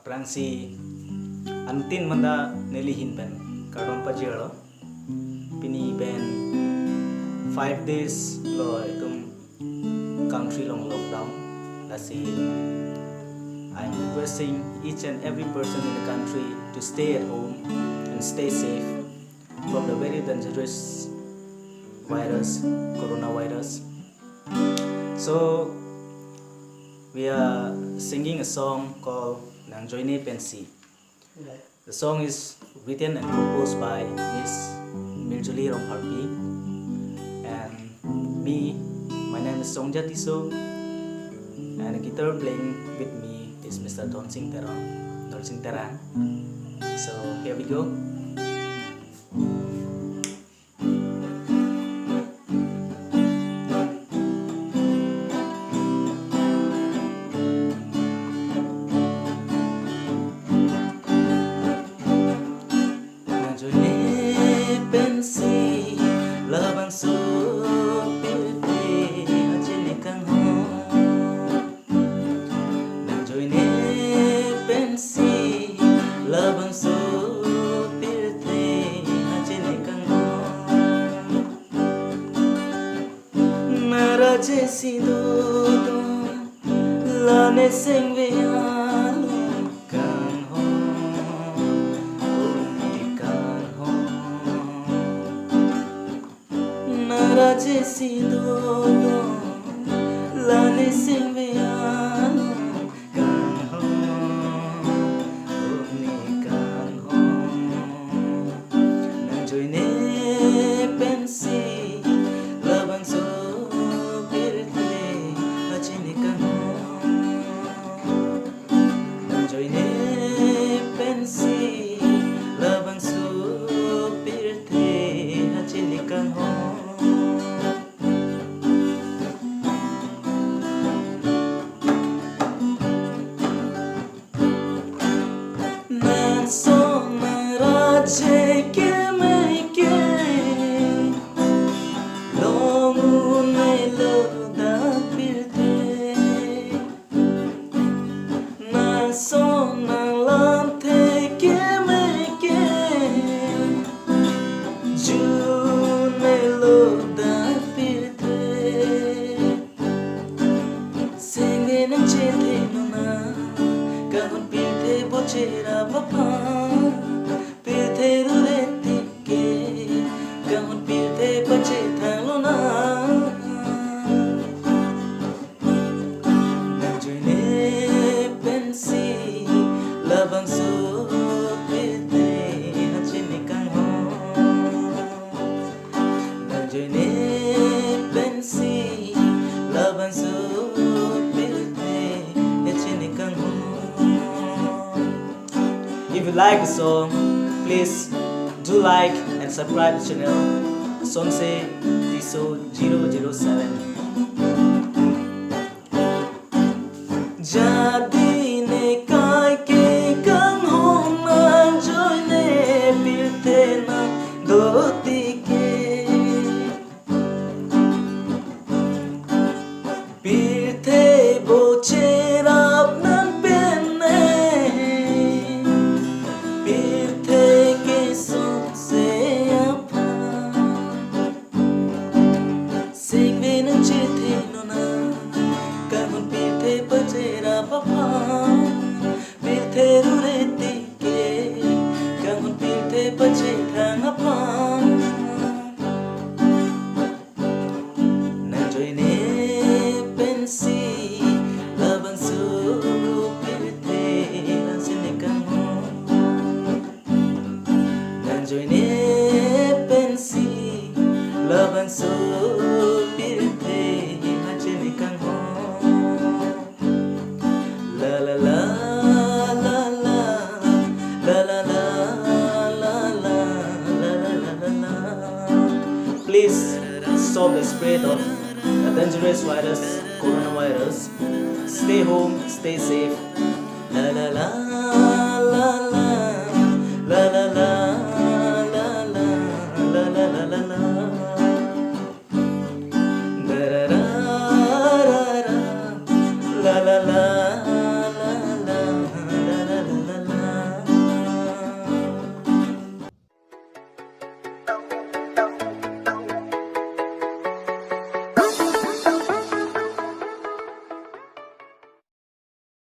Prangsi antin manda nelihin ben kadon pajero pini ben 5 days lo itum country long lockdown lasi I'm requesting each and every person in the country to stay at home and stay safe from the very dangerous virus, coronavirus. So we are singing a song called Nang Joine Pensi. The song is written and composed by Miss Mirjuli Romharpi and me. My name is Songjat Tiso, and the guitar playing with me is Mr. Dolsing Terang. So here we go. Labang supirte ajene kang ho nang joine pensi labang supirte ajene kang ho naraje sido lane sengve Raje sido lane singveano kan ho ni kan ho nang joine pensi labang so pirte ajene kan ho nang joine pensi labang so pirte ajene kan ho Bocera papa pirte rurete ke kahun pirte pache thalona nang joine pensi labang so pirte ajene kang ho nang joine pensi labang so pirte ajene kang ho. If you like the song, please do like and subscribe the channel Sonse Tiso 007. Jadi ne kai ke kang hong na joine pilte na doti ke pilte bochera pache thang apang nang joine pensi labang su pirte ajene kang ho nang joine pensi labang su pirte ajene kang ho la la la la la la la la. Please stop the spread of the dangerous virus, coronavirus. Stay home, stay safe. La la la.